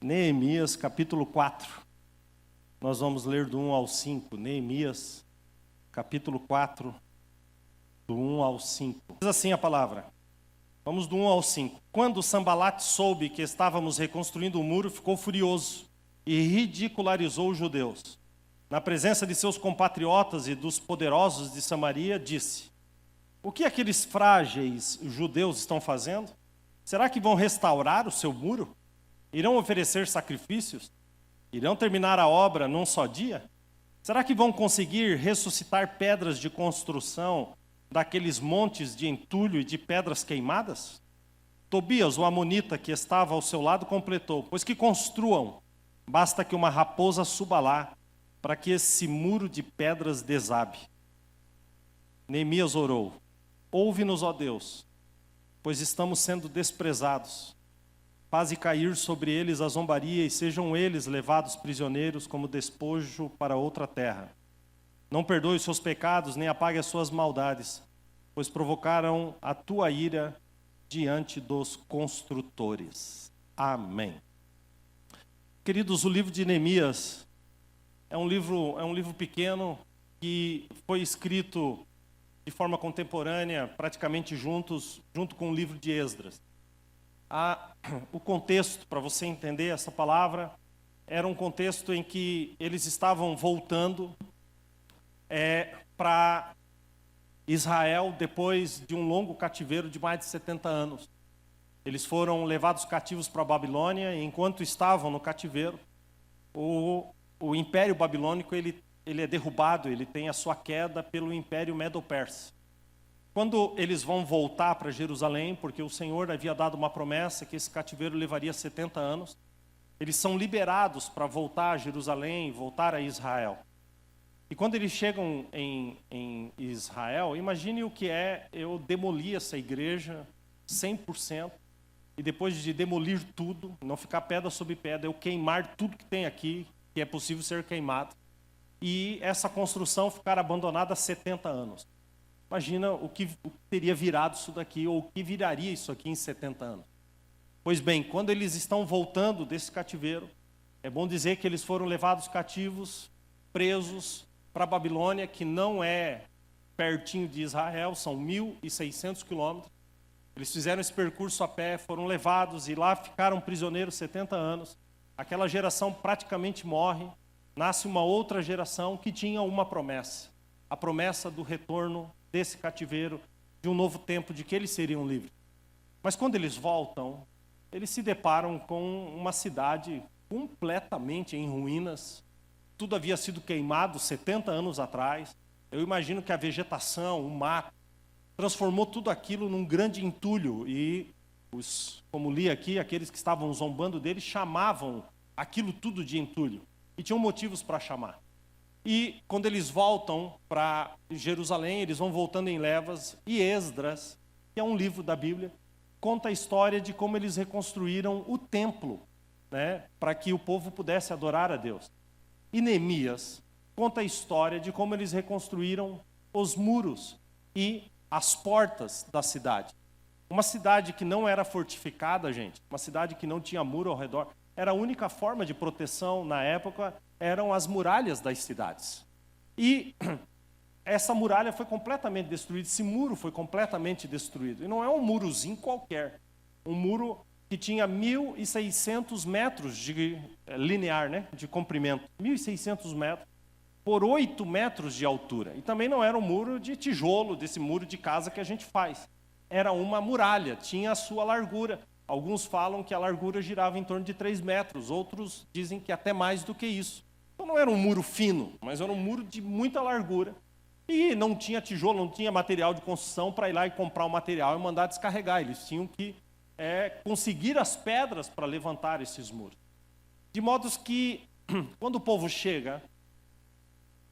Neemias capítulo 4. Nós vamos ler do 1 ao 5. Neemias capítulo 4, do 1 ao 5. Diz assim a palavra. Vamos do 1 ao 5. Quando Sambalate soube que estávamos reconstruindo o muro, ficou furioso e ridicularizou os judeus. Na presença de seus compatriotas e dos poderosos de Samaria, disse: o que aqueles frágeis judeus estão fazendo? Será que vão restaurar o seu muro? Irão oferecer sacrifícios? Irão terminar a obra num só dia? Será que vão conseguir ressuscitar pedras de construção daqueles montes de entulho e de pedras queimadas? Tobias, o amonita que estava ao seu lado, completou: pois que construam, basta que uma raposa suba lá, para que esse muro de pedras desabe. Neemias orou: ouve-nos, ó Deus, pois estamos sendo desprezados. Faze cair sobre eles a zombaria e sejam eles levados prisioneiros como despojo para outra terra. Não perdoe os seus pecados, nem apague as suas maldades, pois provocaram a tua ira diante dos construtores. Amém. Queridos, o livro de Neemias é um livro pequeno que foi escrito de forma contemporânea, praticamente junto com o livro de Esdras. O contexto, para você entender essa palavra, era um contexto em que eles estavam voltando para Israel depois de um longo cativeiro de mais de 70 anos. Eles foram levados cativos para a Babilônia e enquanto estavam no cativeiro, o Império Babilônico ele é derrubado, ele tem a sua queda pelo Império Medo-Persa. Quando eles vão voltar para Jerusalém, porque o Senhor havia dado uma promessa que esse cativeiro levaria 70 anos, eles são liberados para voltar a Jerusalém, voltar a Israel. E quando eles chegam em Israel, imagine o que é eu demolir essa igreja 100%, e depois de demolir tudo, não ficar pedra sobre pedra, eu queimar tudo que tem aqui, que é possível ser queimado, e essa construção ficar abandonada há 70 anos. Imagina o que teria virado isso daqui, ou o que viraria isso aqui em 70 anos. Pois bem, quando eles estão voltando desse cativeiro, é bom dizer que eles foram levados cativos, presos para a Babilônia, que não é pertinho de Israel, são 1.600 quilômetros. Eles fizeram esse percurso a pé, foram levados e lá ficaram prisioneiros 70 anos. Aquela geração praticamente morre, nasce uma outra geração que tinha uma promessa. A promessa do retorno desse cativeiro, de um novo tempo, de que eles seriam livres. Mas quando eles voltam, eles se deparam com uma cidade completamente em ruínas. Tudo havia sido queimado 70 anos atrás. Eu imagino que a vegetação, o mato, transformou tudo aquilo num grande entulho. E, como li aqui, aqueles que estavam zombando dele chamavam aquilo tudo de entulho. E tinham motivos para chamar. E quando eles voltam para Jerusalém, eles vão voltando em levas, e Esdras, que é um livro da Bíblia, conta a história de como eles reconstruíram o templo, né, para que o povo pudesse adorar a Deus. E Neemias conta a história de como eles reconstruíram os muros e as portas da cidade. Uma cidade que não era fortificada, gente, uma cidade que não tinha muro ao redor, era a única forma de proteção na época, eram as muralhas das cidades. E essa muralha foi completamente destruída, esse muro foi completamente destruído. E não é um murozinho qualquer, um muro que tinha 1.600 metros de linear, né, de comprimento, 1.600 metros por 8 metros de altura. E também não era um muro de tijolo, desse muro de casa que a gente faz. Era uma muralha, tinha a sua largura. Alguns falam que a largura girava em torno de 3 metros, outros dizem que até mais do que isso. Então não era um muro fino, mas era um muro de muita largura. E não tinha tijolo, não tinha material de construção para ir lá e comprar o material e mandar descarregar. Eles tinham que conseguir as pedras para levantar esses muros. De modo que, quando o povo chega,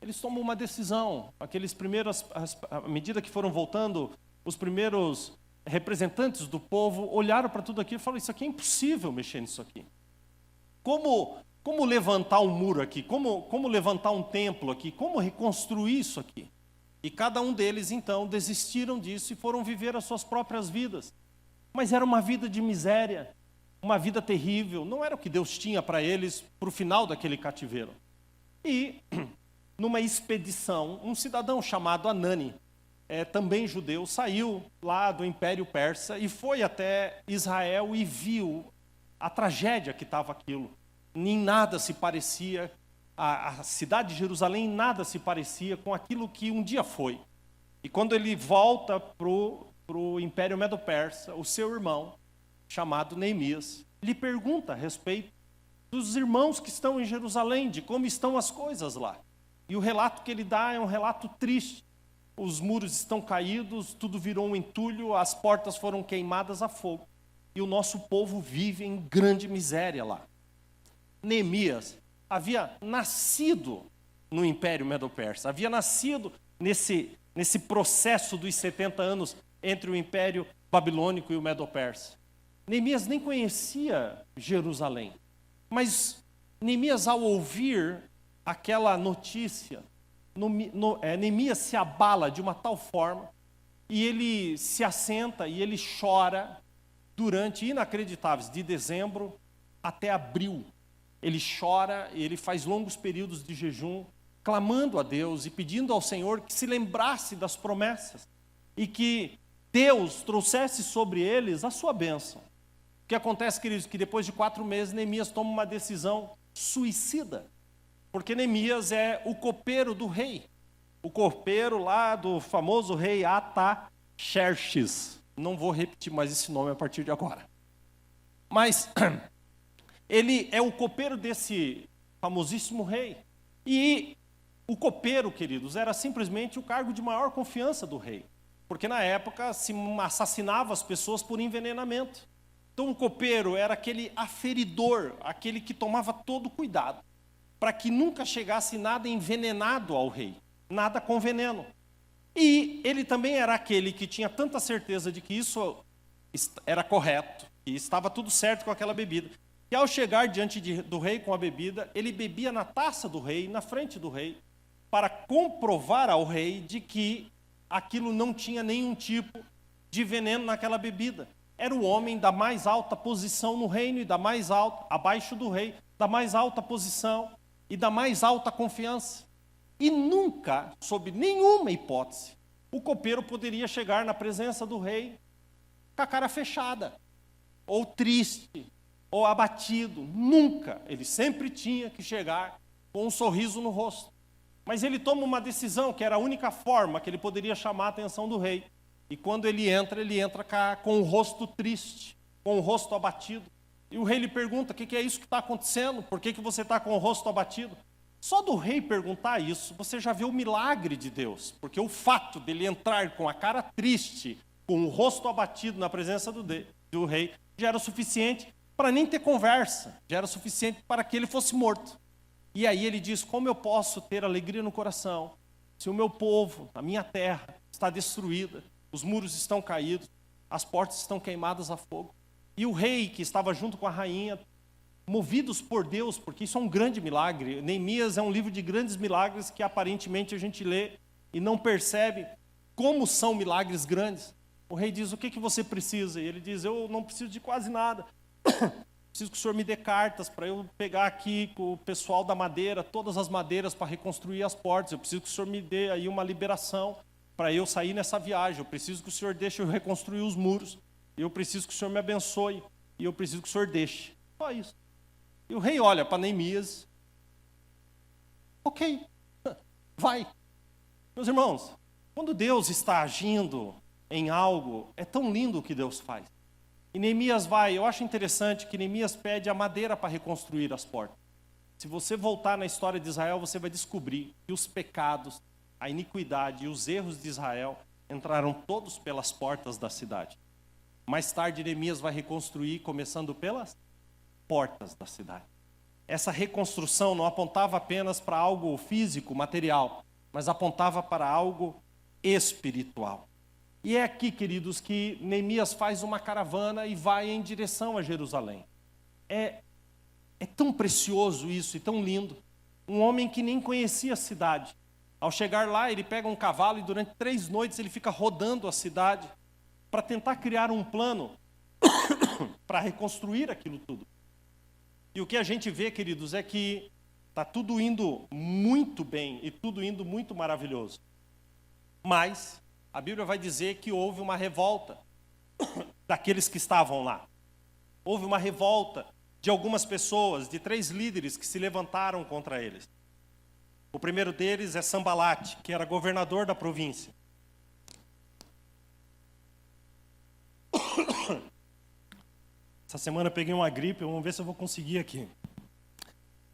eles tomam uma decisão. Aqueles primeiros, à medida que foram voltando, os primeiros representantes do povo olharam para tudo aquilo e falaram: isso aqui é impossível mexer nisso aqui. Como levantar um muro aqui? Como levantar um templo aqui? Como reconstruir isso aqui? E cada um deles, então, desistiram disso e foram viver as suas próprias vidas. Mas era uma vida de miséria. uma vida terrível, não era o que Deus tinha para eles para o final daquele cativeiro. E, numa expedição, um cidadão chamado Anani, também judeu, saiu lá do Império Persa e foi até Israel e viu a tragédia que estava aquilo. Em nada se parecia, a cidade de Jerusalém em nada se parecia com aquilo que um dia foi. E quando ele volta para o Império Medo-Persa, o seu irmão, chamado Neemias, lhe pergunta a respeito dos irmãos que estão em Jerusalém, de como estão as coisas lá. E o relato que ele dá é um relato triste. Os muros estão caídos, tudo virou um entulho, as portas foram queimadas a fogo. E o nosso povo vive em grande miséria lá. Neemias havia nascido no Império Medo-Persa, havia nascido nesse processo dos 70 anos entre o Império Babilônico e o Medo-Persa. Neemias nem conhecia Jerusalém, mas Neemias, ao ouvir aquela notícia, Neemias se abala de uma tal forma, e ele se assenta e ele chora durante inacreditáveis, de dezembro até abril. Ele chora e ele faz longos períodos de jejum, clamando a Deus e pedindo ao Senhor que se lembrasse das promessas e que Deus trouxesse sobre eles a sua bênção. O que acontece, queridos, que depois de 4 meses, Neemias toma uma decisão suicida, porque Neemias é o copeiro do rei, o copeiro lá do famoso rei Artaxerxes. Não vou repetir mais esse nome a partir de agora. Mas ele é o copeiro desse famosíssimo rei. E o copeiro, queridos, era simplesmente o cargo de maior confiança do rei. Porque na época se assassinava as pessoas por envenenamento. Então o copeiro era aquele aferidor, aquele que tomava todo cuidado, para que nunca chegasse nada envenenado ao rei, nada com veneno. E ele também era aquele que tinha tanta certeza de que isso era correto, que estava tudo certo com aquela bebida, que ao chegar diante do rei com a bebida, ele bebia na taça do rei, na frente do rei, para comprovar ao rei de que aquilo não tinha nenhum tipo de veneno naquela bebida. Era o homem da mais alta posição no reino e da mais alta, abaixo do rei, da mais alta posição e da mais alta confiança. E nunca, sob nenhuma hipótese, o copeiro poderia chegar na presença do rei com a cara fechada, ou triste, ou abatido. Nunca. Ele sempre tinha que chegar com um sorriso no rosto. Mas ele toma uma decisão que era a única forma que ele poderia chamar a atenção do rei. E quando ele entra com o rosto triste, com o rosto abatido. E o rei lhe pergunta: o que é isso que está acontecendo? Por que você está com o rosto abatido? Só do rei perguntar isso, você já vê o milagre de Deus. Porque o fato dele entrar com a cara triste, com o rosto abatido na presença do rei, já era o suficiente para nem ter conversa. Já era o suficiente para que ele fosse morto. E aí ele diz: como eu posso ter alegria no coração se o meu povo, a minha terra, está destruída, os muros estão caídos, as portas estão queimadas a fogo? E o rei, que estava junto com a rainha, movidos por Deus, porque isso é um grande milagre. Neemias é um livro de grandes milagres que aparentemente a gente lê e não percebe como são milagres grandes. O rei diz: o que você precisa? E ele diz: eu não preciso de quase nada. Preciso que o senhor me dê cartas para eu pegar aqui com o pessoal da madeira, todas as madeiras para reconstruir as portas. Eu preciso que o senhor me dê aí uma liberação para eu sair nessa viagem. Eu preciso que o senhor deixe eu reconstruir os muros. Eu preciso que o senhor me abençoe. E eu preciso que o senhor deixe. Só isso. E o rei olha para Neemias. Ok, vai. Meus irmãos, quando Deus está agindo em algo, é tão lindo o que Deus faz. E Neemias vai. Eu acho interessante que Neemias pede a madeira para reconstruir as portas. Se você voltar na história de Israel, você vai descobrir que os pecados, a iniquidade e os erros de Israel entraram todos pelas portas da cidade. Mais tarde, Neemias vai reconstruir, começando pelas portas da cidade. Essa reconstrução não apontava apenas para algo físico, material, mas apontava para algo espiritual. E é aqui, queridos, que Neemias faz uma caravana e vai em direção a Jerusalém. É tão precioso isso e tão lindo. Um homem que nem conhecia a cidade. Ao chegar lá, ele pega um cavalo e durante 3 noites ele fica rodando a cidade para tentar criar um plano para reconstruir aquilo tudo. E o que a gente vê, queridos, é que está tudo indo muito bem e tudo indo muito maravilhoso. Mas a Bíblia vai dizer que houve uma revolta daqueles que estavam lá. Houve uma revolta de algumas pessoas, de 3 líderes que se levantaram contra eles. O primeiro deles é Sambalate, que era governador da província. Essa semana eu peguei uma gripe, vamos ver se eu vou conseguir aqui.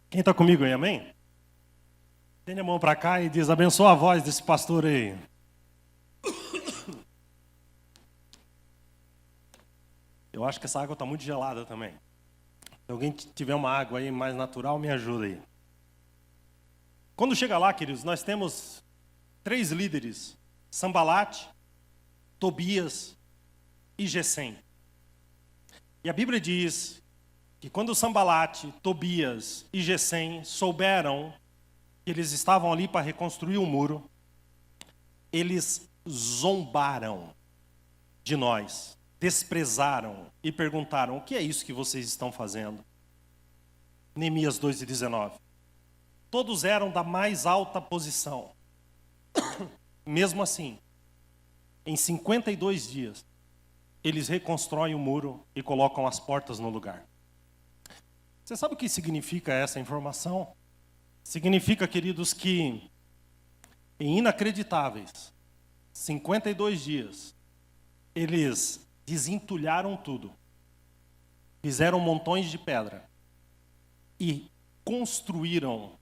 Quem está comigo aí, amém? Tende a mão para cá e diz, abençoa a voz desse pastor aí. Eu acho que essa água está muito gelada também. Se alguém tiver uma água aí mais natural, me ajuda aí. Quando chega lá, queridos, nós temos 3 líderes. Sambalate, Tobias e Gesem. E a Bíblia diz que quando Sambalate, Tobias e Gesem souberam que eles estavam ali para reconstruir o muro, eles zombaram de nós, desprezaram e perguntaram, o que é isso que vocês estão fazendo? Neemias 2:19. Todos eram da mais alta posição. Mesmo assim, em 52 dias, eles reconstroem o muro e colocam as portas no lugar. Você sabe o que significa essa informação? Significa, queridos, que em inacreditáveis 52 dias, eles desentulharam tudo, fizeram montões de pedra e construíram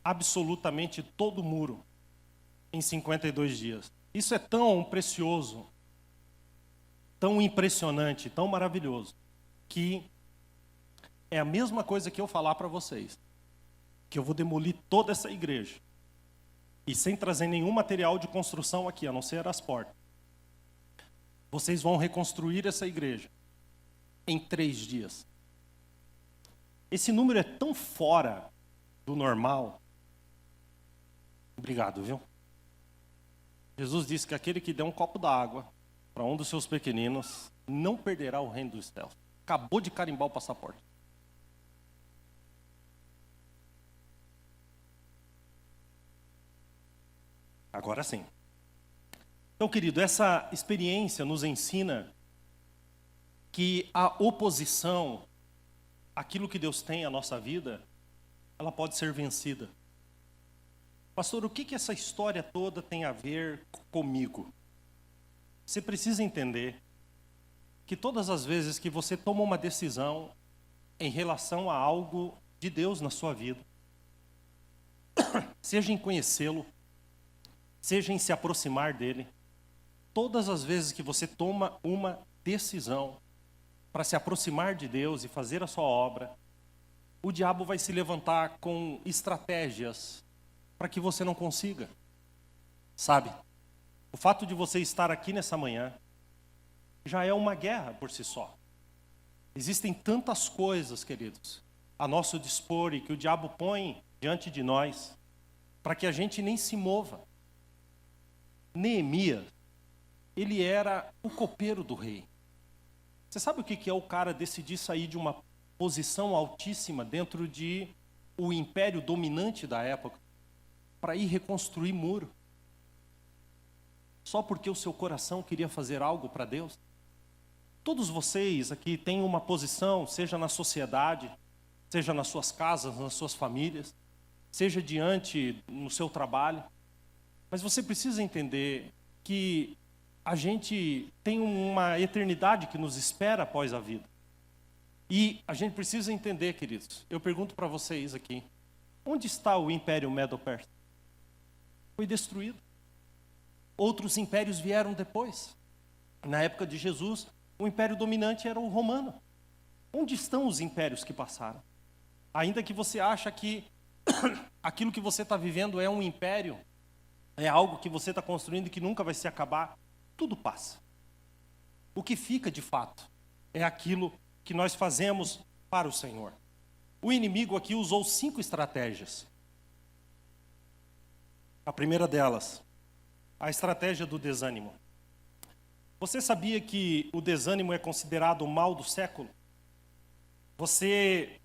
absolutamente todo o muro em 52 dias. Isso é tão precioso, tão impressionante, tão maravilhoso, que é a mesma coisa que eu falar para vocês, que eu vou demolir toda essa igreja, e sem trazer nenhum material de construção aqui, a não ser as portas. Vocês vão reconstruir essa igreja em 3 dias. Esse número é tão fora do normal. Obrigado, viu? Jesus disse que aquele que der um copo d'água para um dos seus pequeninos não perderá o reino dos céus. Acabou de carimbar o passaporte. Agora sim. Então, querido, essa experiência nos ensina que a oposição àquilo que Deus tem à nossa vida, ela pode ser vencida. Pastor, o que essa história toda tem a ver comigo? Você precisa entender que todas as vezes que você toma uma decisão em relação a algo de Deus na sua vida, seja em conhecê-lo, seja em se aproximar dele, todas as vezes que você toma uma decisão para se aproximar de Deus e fazer a sua obra, o diabo vai se levantar com estratégias para que você não consiga. Sabe? O fato de você estar aqui nessa manhã já é uma guerra por si só. Existem tantas coisas, queridos, a nosso dispor e que o diabo põe diante de nós para que a gente nem se mova. Neemias, ele era o copeiro do rei. Você sabe o que é o cara decidir sair de uma posição altíssima dentro de o império dominante da época para ir reconstruir muro? Só porque o seu coração queria fazer algo para Deus? Todos vocês aqui têm uma posição, seja na sociedade, seja nas suas casas, nas suas famílias, seja diante no seu trabalho. Mas você precisa entender que a gente tem uma eternidade que nos espera após a vida. E a gente precisa entender, queridos, eu pergunto para vocês aqui, onde está o Império Medo-Persa? Foi destruído. Outros impérios vieram depois. Na época de Jesus, o império dominante era o romano. Onde estão os impérios que passaram? Ainda que você acha que aquilo que você está vivendo é um império, é algo que você está construindo e que nunca vai se acabar, tudo passa. O que fica de fato é aquilo que nós fazemos para o Senhor. O inimigo aqui usou 5 estratégias. A primeira delas, a estratégia do desânimo. Você sabia que o desânimo é considerado o mal do século? Você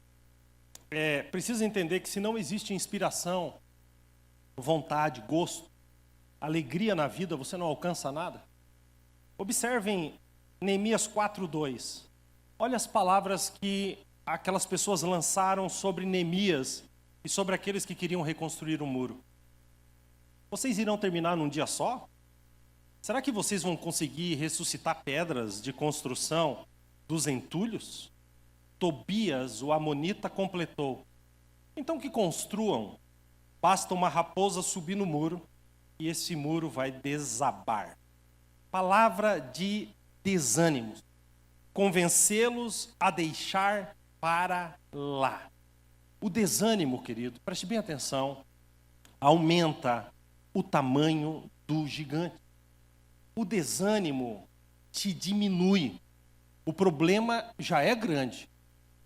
precisa entender que se não existe inspiração, vontade, gosto, alegria na vida, você não alcança nada. Observem Neemias 4:2. Olha as palavras que aquelas pessoas lançaram sobre Neemias e sobre aqueles que queriam reconstruir o muro. Vocês irão terminar num dia só? Será que vocês vão conseguir ressuscitar pedras de construção dos entulhos? Tobias, o amonita, completou. Então que construam. Basta uma raposa subir no muro e esse muro vai desabar. Palavra de desânimo. Convencê-los a deixar para lá. O desânimo, querido, preste bem atenção, aumenta o tamanho do gigante. O desânimo te diminui. O problema já é grande,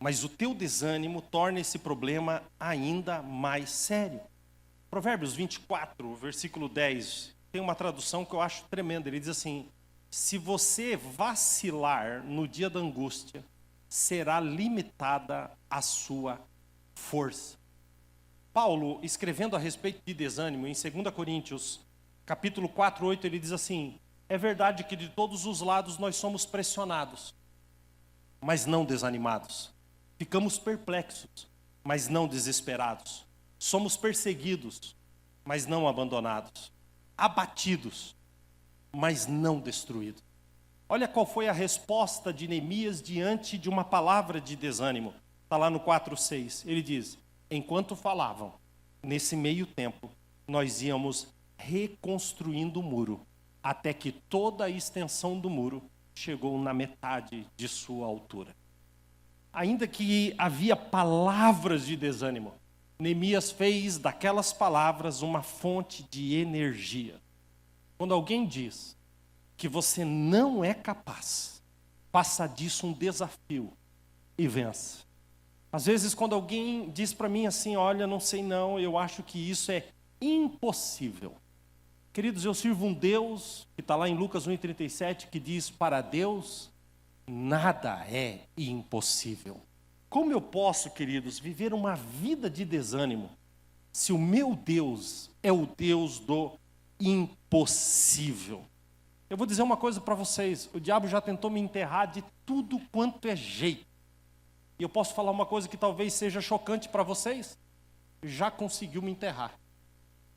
mas o teu desânimo torna esse problema ainda mais sério. Provérbios 24, versículo 10, tem uma tradução que eu acho tremenda. Ele diz assim: se você vacilar no dia da angústia, será limitada a sua força. Paulo, escrevendo a respeito de desânimo, em 2 Coríntios, capítulo 4, 8, ele diz assim: é verdade que de todos os lados nós somos pressionados, mas não desanimados. Ficamos perplexos, mas não desesperados. Somos perseguidos, mas não abandonados. Abatidos, mas não destruídos. Olha qual foi a resposta de Neemias diante de uma palavra de desânimo. Está lá no 4:6. Ele diz: enquanto falavam, nesse meio tempo, nós íamos reconstruindo o muro, até que toda a extensão do muro chegou na metade de sua altura. Ainda que havia palavras de desânimo, Neemias fez daquelas palavras uma fonte de energia. Quando alguém diz que você não é capaz, faça disso um desafio e vença. Às vezes, quando alguém diz para mim assim: olha, não sei não, eu acho que isso é impossível. Queridos, eu sirvo um Deus, que está lá em Lucas 1,37, que diz: para Deus, nada é impossível. Como eu posso, queridos, viver uma vida de desânimo, se o meu Deus é o Deus do impossível? Eu vou dizer uma coisa para vocês: o diabo já tentou me enterrar de tudo quanto é jeito. E eu posso falar uma coisa que talvez seja chocante para vocês: já conseguiu me enterrar.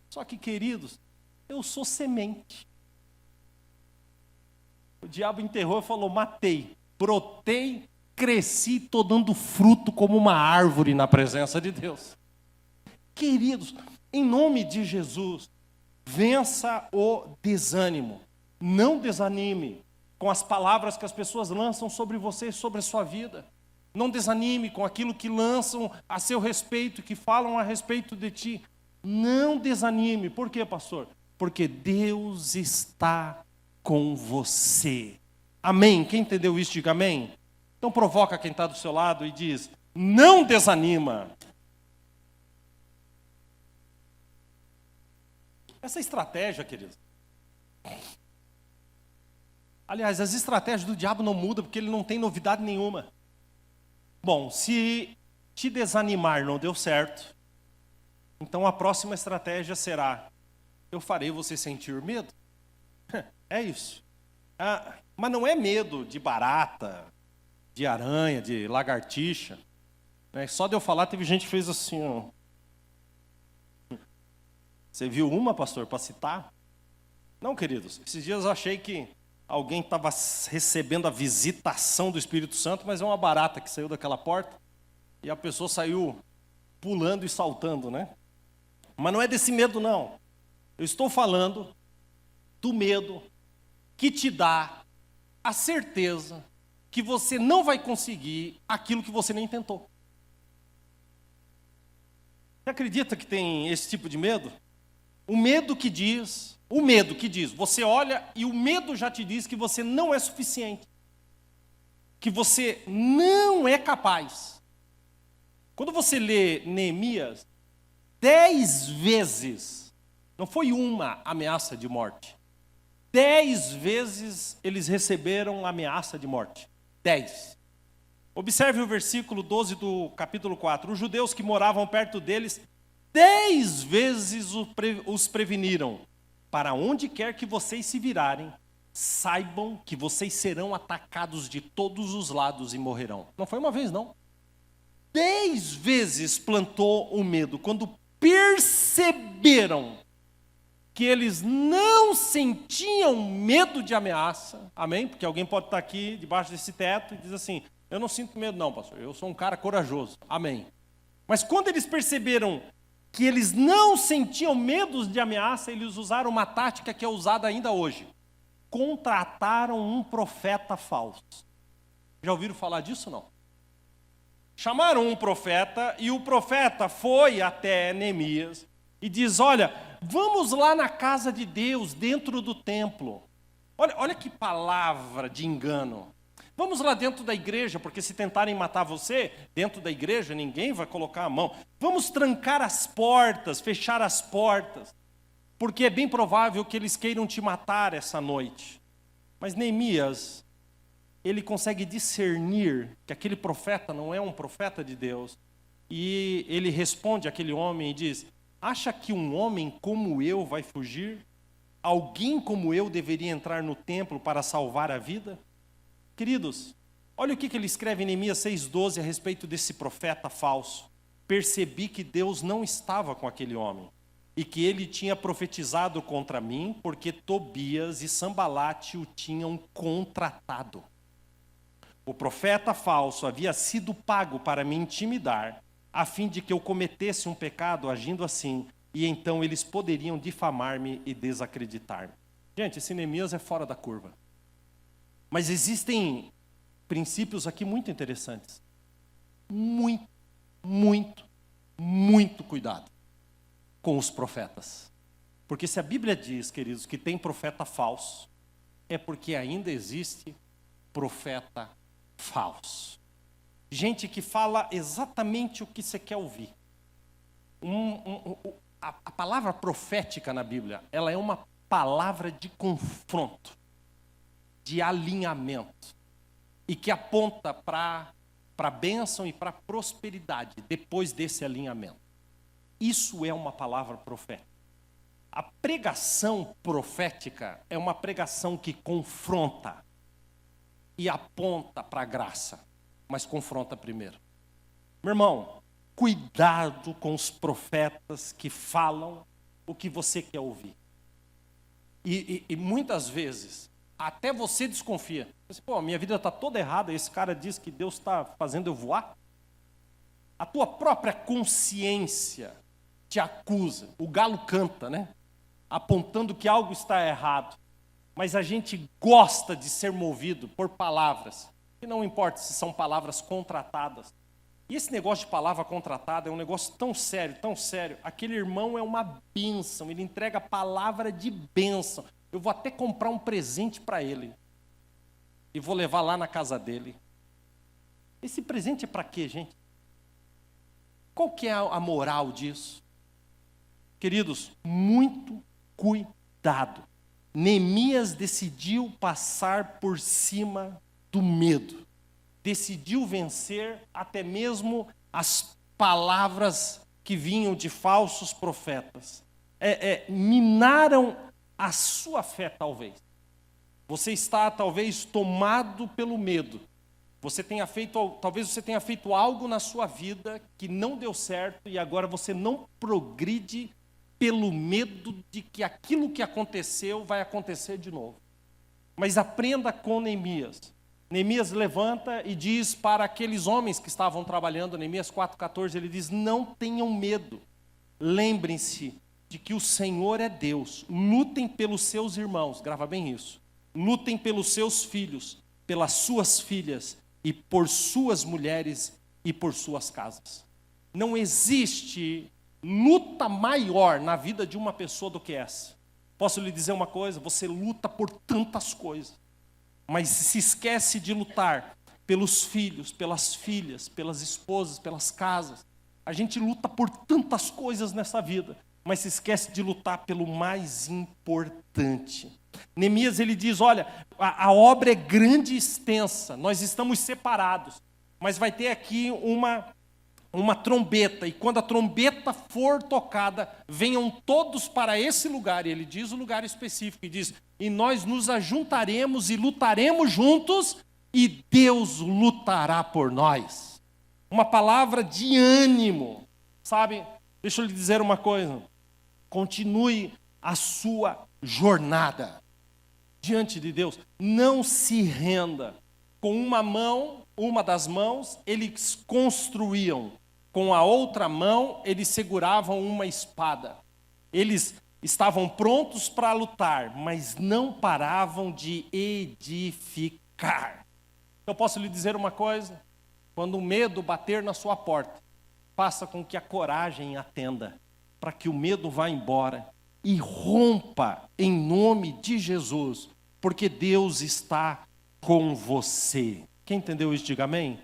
Só que, queridos, eu sou semente. O diabo enterrou e falou: matei, brotei, cresci, estou dando fruto como uma árvore na presença de Deus. Queridos, em nome de Jesus, vença o desânimo. Não desanime com as palavras que as pessoas lançam sobre você e sobre a sua vida. Não desanime com aquilo que lançam a seu respeito, que falam a respeito de ti. Não desanime. Por quê, pastor? Porque Deus está com você. Amém? Quem entendeu isso, diga amém. Então provoca quem está do seu lado e diz: não desanima. Essa estratégia, queridos. Aliás, as estratégias do diabo não mudam porque ele não tem novidade nenhuma. Bom, se te desanimar não deu certo, então a próxima estratégia será: eu farei você sentir medo. É isso. Mas não é medo de barata, de aranha, de lagartixa. Só de eu falar, teve gente que fez assim, ó. Você viu uma, pastor, para citar? Não, queridos. Esses dias eu achei que alguém estava recebendo a visitação do Espírito Santo, mas é uma barata que saiu daquela porta e a pessoa saiu pulando e saltando, né? Mas não é desse medo, não. Eu estou falando do medo que te dá a certeza que você não vai conseguir aquilo que você nem tentou. Você acredita que tem esse tipo de medo? O medo que diz, você olha e o medo já te diz que você não é suficiente, que você não é capaz. Quando você lê Neemias, 10 vezes, não foi uma ameaça de morte, 10 vezes eles receberam ameaça de morte. 10. Observe o versículo 12 do capítulo 4. Os judeus que moravam perto deles, 10 vezes os preveniram. Para onde quer que vocês se virarem, saibam que vocês serão atacados de todos os lados e morrerão. Não foi uma vez, não. 10 vezes plantou o medo. Quando perceberam que eles não sentiam medo de ameaça, amém? Porque alguém pode estar aqui debaixo desse teto e diz assim, eu não sinto medo não, pastor, eu sou um cara corajoso, amém. Mas quando eles perceberam que eles não sentiam medo de ameaça, eles usaram uma tática que é usada ainda hoje. Contrataram um profeta falso. Já ouviram falar disso, não? Chamaram um profeta e o profeta foi até Neemias e diz, olha, vamos lá na casa de Deus, dentro do templo. Olha que palavra de engano. Vamos lá dentro da igreja, porque se tentarem matar você, dentro da igreja ninguém vai colocar a mão. Vamos trancar as portas, fechar as portas, porque é bem provável que eles queiram te matar essa noite. Mas Neemias, ele consegue discernir que aquele profeta não é um profeta de Deus. E ele responde àquele homem e diz, acha que um homem como eu vai fugir? Alguém como eu deveria entrar no templo para salvar a vida? Queridos, olha o que ele escreve em Neemias 6,12 a respeito desse profeta falso. Percebi que Deus não estava com aquele homem e que ele tinha profetizado contra mim porque Tobias e Sambalate o tinham contratado. O profeta falso havia sido pago para me intimidar, a fim de que eu cometesse um pecado agindo assim, e então eles poderiam difamar-me e desacreditar-me. Gente, esse Neemias é fora da curva. Mas existem princípios aqui muito interessantes. Muito, muito, muito cuidado com os profetas. Porque se a Bíblia diz, queridos, que tem profeta falso, é porque ainda existe profeta falso. Gente que fala exatamente o que você quer ouvir. A palavra profética na Bíblia, ela é uma palavra de confronto, de alinhamento, e que aponta para a bênção e para a prosperidade depois desse alinhamento. Isso é uma palavra profética. A pregação profética é uma pregação que confronta e aponta para a graça, mas confronta primeiro. Meu irmão, cuidado com os profetas que falam o que você quer ouvir. E muitas vezes, até você desconfia. Você, pô, minha vida está toda errada, esse cara diz que Deus está fazendo eu voar. A tua própria consciência te acusa. O galo canta, né? Apontando que algo está errado. Mas a gente gosta de ser movido por palavras, que não importa se são palavras contratadas. E esse negócio de palavra contratada é um negócio tão sério, tão sério. Aquele irmão é uma bênção, ele entrega palavra de bênção. Eu vou até comprar um presente para ele e vou levar lá na casa dele. Esse presente é para quê, gente? Qual que é a moral disso? Queridos, muito cuidado. Neemias decidiu passar por cima do medo. Decidiu vencer até mesmo as palavras que vinham de falsos profetas. Minaram a sua fé, talvez. Você está, talvez, tomado pelo medo. Talvez você tenha feito algo na sua vida que não deu certo e agora você não progride pelo medo de que aquilo que aconteceu vai acontecer de novo. Mas aprenda com Neemias. Neemias levanta e diz para aqueles homens que estavam trabalhando, Neemias 4,14, ele diz, não tenham medo. Lembrem-se de que o Senhor é Deus. Lutem pelos seus irmãos, grava bem isso. Lutem pelos seus filhos, pelas suas filhas e por suas mulheres e por suas casas. Não existe luta maior na vida de uma pessoa do que essa. Posso lhe dizer uma coisa? Você luta por tantas coisas, mas se esquece de lutar pelos filhos, pelas filhas, pelas esposas, pelas casas. A gente luta por tantas coisas nessa vida, mas se esquece de lutar pelo mais importante. Neemias, ele diz, olha, a obra é grande e extensa, nós estamos separados, mas vai ter aqui uma trombeta, e quando a trombeta for tocada, venham todos para esse lugar, e ele diz o lugar específico, e diz, e nós nos ajuntaremos e lutaremos juntos, e Deus lutará por nós. Uma palavra de ânimo, sabe? Deixa eu lhe dizer uma coisa, continue a sua jornada diante de Deus, não se renda. Com uma das mãos, eles construíam, com a outra mão, eles seguravam uma espada. Eles estavam prontos para lutar, mas não paravam de edificar. Eu posso lhe dizer uma coisa? Quando o medo bater na sua porta, faça com que a coragem atenda, para que o medo vá embora e rompa em nome de Jesus, porque Deus está com você. Quem entendeu isso, diga amém.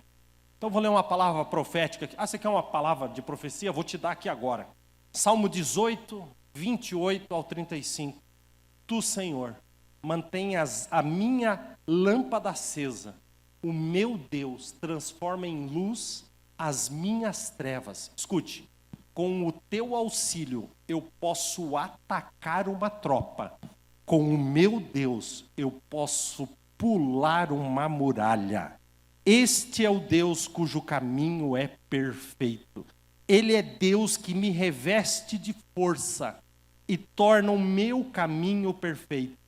Então vou ler uma palavra profética aqui. Você quer uma palavra de profecia? Vou te dar aqui agora. Salmo 18, 28 ao 35. Tu, Senhor, mantenhas a minha lâmpada acesa. O meu Deus transforma em luz as minhas trevas. Escute, com o teu auxílio eu posso atacar uma tropa. Com o meu Deus eu posso pular uma muralha. Este é o Deus cujo caminho é perfeito. Ele é Deus que me reveste de força e torna o meu caminho perfeito.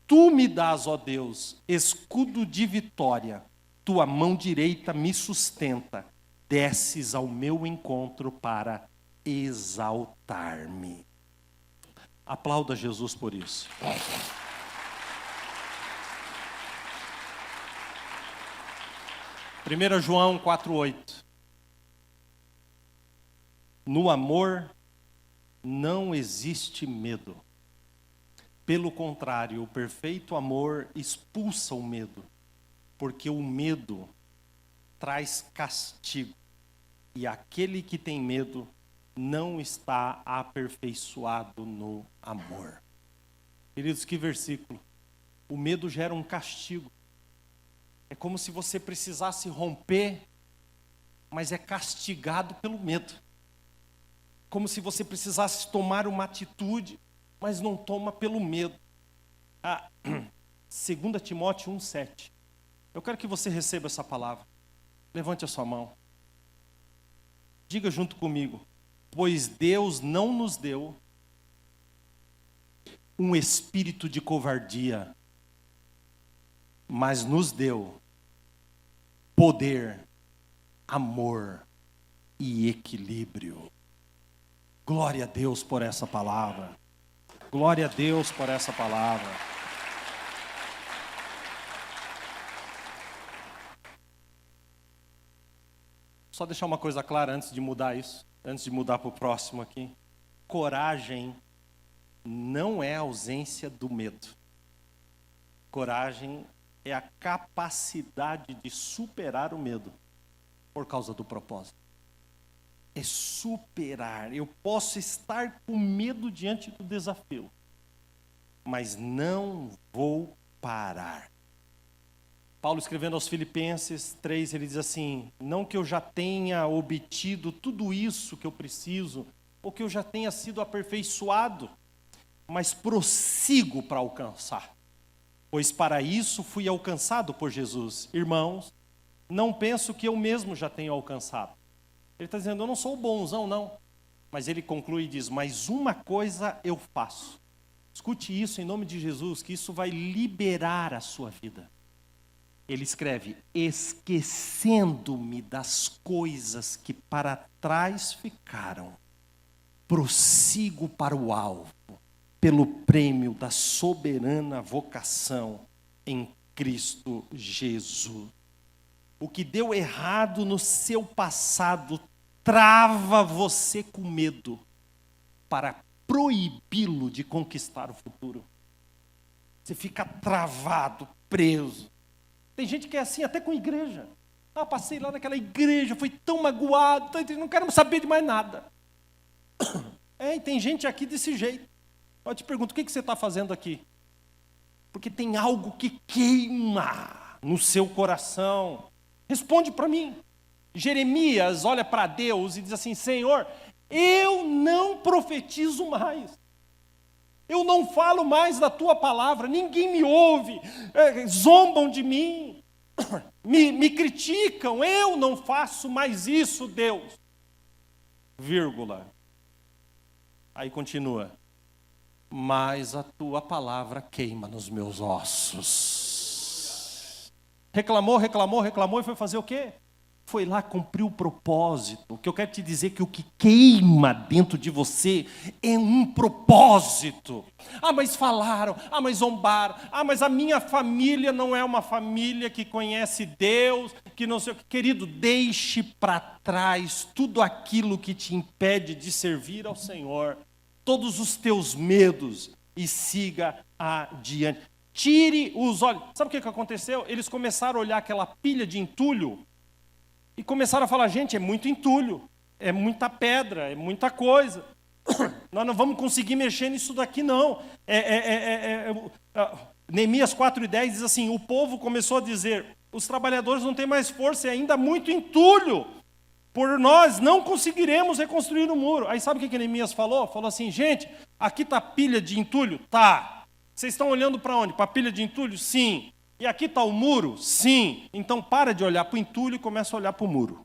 Tu me dás, ó Deus, escudo de vitória. Tua mão direita me sustenta. Desces ao meu encontro para exaltar-me. Aplauda Jesus por isso. 1 João 4,8. No amor não existe medo. Pelo contrário, o perfeito amor expulsa o medo, porque o medo traz castigo, e aquele que tem medo não está aperfeiçoado no amor. Queridos, que versículo. O medo gera um castigo. É como se você precisasse romper, mas é castigado pelo medo. Como se você precisasse tomar uma atitude, mas não toma pelo medo. 2 Timóteo 1,7. Eu quero que você receba essa palavra. Levante a sua mão. Diga junto comigo. Pois Deus não nos deu um espírito de covardia, mas nos deu poder, amor e equilíbrio. Glória a Deus por essa palavra. Glória a Deus por essa palavra. Só deixar uma coisa clara antes de mudar isso, antes de mudar para o próximo aqui. Coragem não é a ausência do medo. Coragem é a capacidade de superar o medo por causa do propósito. É superar. Eu posso estar com medo diante do desafio, mas não vou parar. Paulo, escrevendo aos Filipenses 3, ele diz assim: não que eu já tenha obtido tudo isso que eu preciso, ou que eu já tenha sido aperfeiçoado, mas prossigo para alcançar. Pois para isso fui alcançado por Jesus. Irmãos, não penso que eu mesmo já tenho alcançado. Ele está dizendo, eu não sou o bonzão, não. Mas ele conclui e diz, mas uma coisa eu faço. Escute isso em nome de Jesus, que isso vai liberar a sua vida. Ele escreve, esquecendo-me das coisas que para trás ficaram, prossigo para o alvo, pelo prêmio da soberana vocação em Cristo Jesus. O que deu errado no seu passado trava você com medo para proibi-lo de conquistar o futuro. Você fica travado, preso. Tem gente que é assim até com igreja. Passei lá naquela igreja, fui tão magoado, não quero saber de mais nada. E tem gente aqui desse jeito. Eu te pergunto, o que você está fazendo aqui? Porque tem algo que queima no seu coração. Responde para mim. Jeremias olha para Deus e diz assim: Senhor, eu não profetizo mais. Eu não falo mais da tua palavra, ninguém me ouve, zombam de mim, me criticam, eu não faço mais isso, Deus. Vírgula. Aí continua. Mas a tua palavra queima nos meus ossos. Reclamou e foi fazer o quê? Foi lá cumprir o propósito. O que eu quero te dizer é que o que queima dentro de você é um propósito. Mas falaram, mas zombaram, mas a minha família não é uma família que conhece Deus, que não sei o que. Querido, deixe para trás tudo aquilo que te impede de servir ao Senhor, todos os teus medos, e siga adiante. Tire os olhos. Sabe o que aconteceu? Eles começaram a olhar aquela pilha de entulho e começaram a falar: gente, é muito entulho, é muita pedra, é muita coisa. Nós não vamos conseguir mexer nisso daqui, não. Neemias 4:10 diz assim: o povo começou a dizer, os trabalhadores não têm mais força, é ainda muito entulho. Por nós não conseguiremos reconstruir o muro. Aí sabe o que Neemias falou? Falou assim: gente, aqui está a pilha de entulho? Tá. Vocês estão olhando para onde? Para a pilha de entulho? Sim. E aqui está o muro? Sim. Então para de olhar para o entulho e começa a olhar para o muro.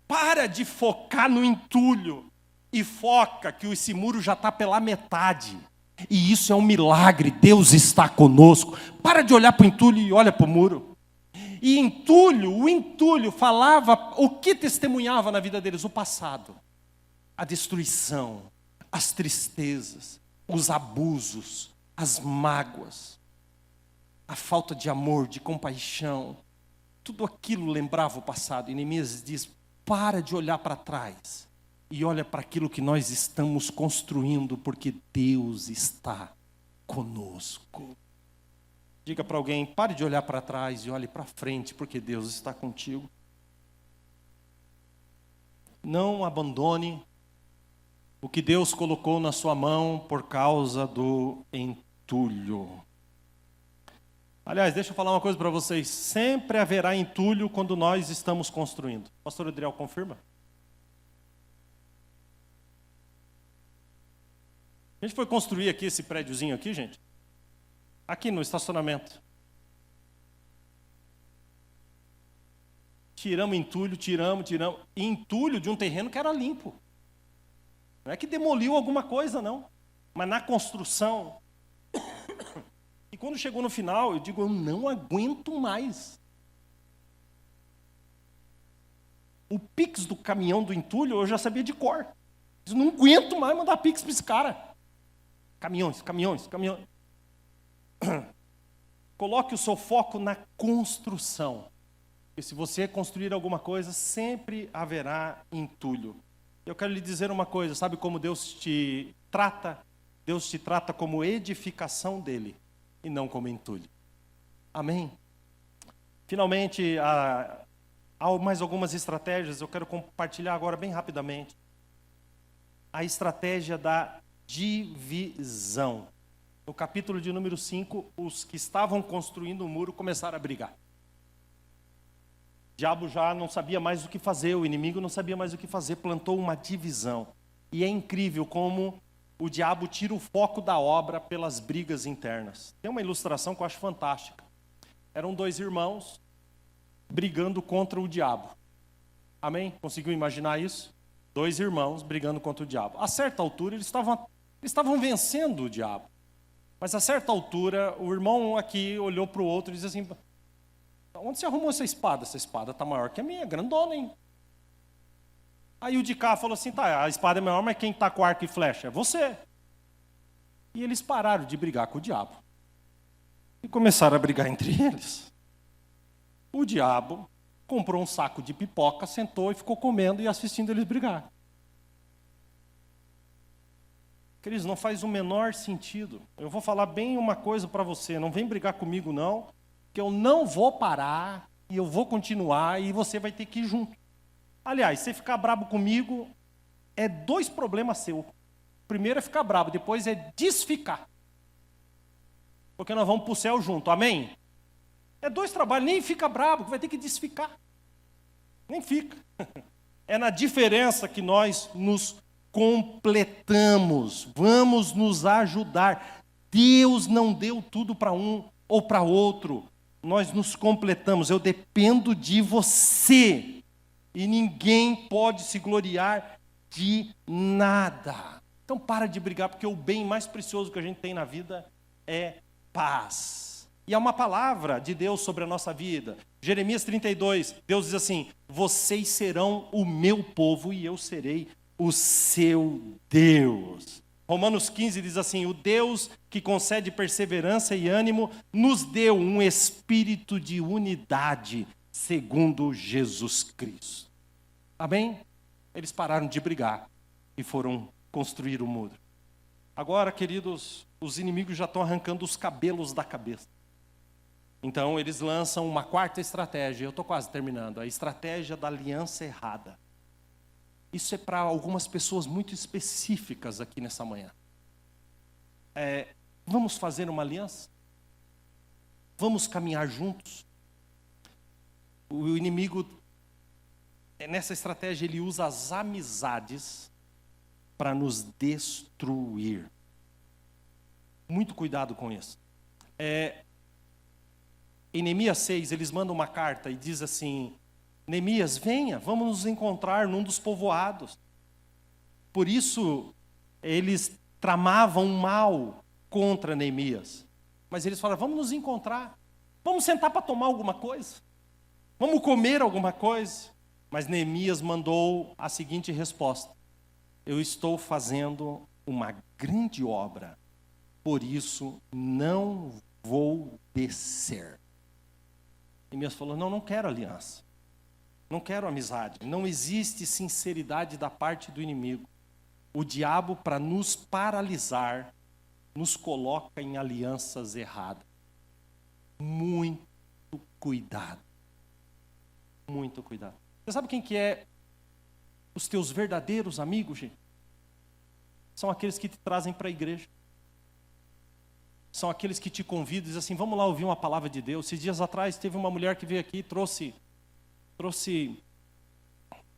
Para de focar no entulho e foca que esse muro já está pela metade. E isso é um milagre, Deus está conosco. Para de olhar para o entulho e olha para o muro. E o entulho falava, o que testemunhava na vida deles? O passado, a destruição, as tristezas, os abusos, as mágoas, a falta de amor, de compaixão. Tudo aquilo lembrava o passado. E Neemias diz: para de olhar para trás e olha para aquilo que nós estamos construindo, porque Deus está conosco. Diga para alguém: pare de olhar para trás e olhe para frente, porque Deus está contigo. Não abandone o que Deus colocou na sua mão por causa do entulho. Aliás, deixa eu falar uma coisa para vocês. Sempre haverá entulho quando nós estamos construindo. Pastor Adriel, confirma? A gente foi construir aqui esse prédiozinho aqui, gente. Aqui no estacionamento. Tiramos entulho, tiramos. E entulho de um terreno que era limpo. Não é que demoliu alguma coisa, não. Mas na construção. E quando chegou no final, eu digo: eu não aguento mais. O Pix do caminhão do entulho eu já sabia de cor. Eu não aguento mais mandar Pix para esse cara. Caminhões. Coloque o seu foco na construção. E se você construir alguma coisa, sempre haverá entulho. Eu quero lhe dizer uma coisa: sabe como Deus te trata? Deus te trata como edificação dele e não como entulho. Amém? Finalmente, há mais algumas estratégias. Eu quero compartilhar agora bem rapidamente. A estratégia da divisão. No capítulo de número 5, os que estavam construindo o muro começaram a brigar. O diabo já não sabia mais o que fazer, o inimigo não sabia mais o que fazer, plantou uma divisão. E é incrível como o diabo tira o foco da obra pelas brigas internas. Tem uma ilustração que eu acho fantástica. Eram 2 irmãos brigando contra o diabo. Amém? Conseguiu imaginar isso? 2 irmãos brigando contra o diabo. A certa altura, eles estavam vencendo o diabo. Mas a certa altura, o irmão aqui olhou para o outro e disse assim: onde você arrumou essa espada? Essa espada está maior que a minha, grandona, hein? Aí o de cá falou assim: tá, a espada é maior, mas quem está com arco e flecha? É você. E eles pararam de brigar com o diabo. E começaram a brigar entre eles. O diabo comprou um saco de pipoca, sentou e ficou comendo e assistindo eles brigar. Queridos, não faz o menor sentido. Eu vou falar bem uma coisa para você: não vem brigar comigo não, que eu não vou parar e eu vou continuar e você vai ter que ir junto. Aliás, se ficar brabo comigo, é 2 problemas seus. Primeiro é ficar bravo, depois é desficar. Porque nós vamos para o céu junto, amém? É 2 trabalhos, nem fica bravo, que vai ter que desficar. Nem fica. É na diferença que nós nos completamos. Vamos nos ajudar. Deus não deu tudo para um ou para outro. Nós nos completamos. Eu dependo de você. E ninguém pode se gloriar de nada. Então para de brigar, porque o bem mais precioso que a gente tem na vida é paz. E há uma palavra de Deus sobre a nossa vida. Jeremias 32, Deus diz assim: vocês serão o meu povo e eu serei o seu Deus. Romanos 15 diz assim: o Deus que concede perseverança e ânimo nos deu um espírito de unidade segundo Jesus Cristo. Amém? Eles pararam de brigar e foram construir o muro. Agora, queridos, os inimigos já estão arrancando os cabelos da cabeça. Então, eles lançam uma 4ª estratégia. Eu estou quase terminando. A estratégia da aliança errada. Isso é para algumas pessoas muito específicas aqui nessa manhã. Vamos fazer uma aliança? Vamos caminhar juntos? O inimigo, nessa estratégia, ele usa as amizades para nos destruir. Muito cuidado com isso. Em Neemias 6, eles mandam uma carta e diz assim: Neemias, venha, vamos nos encontrar num dos povoados. Por isso, eles tramavam mal contra Neemias. Mas eles falaram: vamos nos encontrar, vamos sentar para tomar alguma coisa, vamos comer alguma coisa. Mas Neemias mandou a seguinte resposta: eu estou fazendo uma grande obra, por isso não vou descer. Neemias falou: não quero aliança, não quero amizade, não existe sinceridade da parte do inimigo. O diabo, para nos paralisar, nos coloca em alianças erradas. Muito cuidado. Muito cuidado. Você sabe quem que é os teus verdadeiros amigos, gente? São aqueles que te trazem para a igreja. São aqueles que te convidam e dizem assim: vamos lá ouvir uma palavra de Deus. Esses dias atrás teve uma mulher que veio aqui e trouxe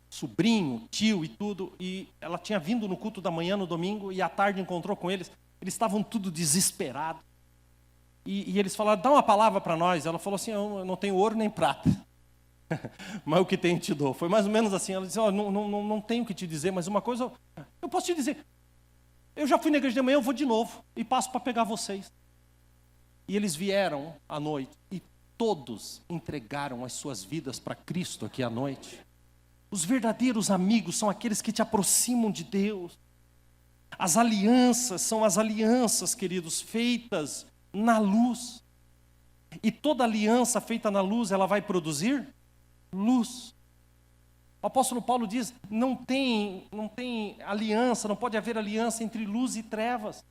sobrinho, tio e tudo. E ela tinha vindo no culto da manhã, no domingo, e à tarde encontrou com eles. Eles estavam tudo desesperados. E eles falaram: dá uma palavra para nós. Ela falou assim: eu não tenho ouro nem prata. Mas o que tenho te dou. Foi mais ou menos assim. Ela disse: não tenho o que te dizer, mas uma coisa eu posso te dizer. Eu já fui na igreja de manhã, eu vou de novo e passo para pegar vocês. E eles vieram à noite e todos entregaram as suas vidas para Cristo aqui à noite. Os verdadeiros amigos são aqueles que te aproximam de Deus. As alianças são as alianças, queridos, feitas na luz. E toda aliança feita na luz, ela vai produzir luz. O apóstolo Paulo diz: não tem aliança, não pode haver aliança entre luz e trevas.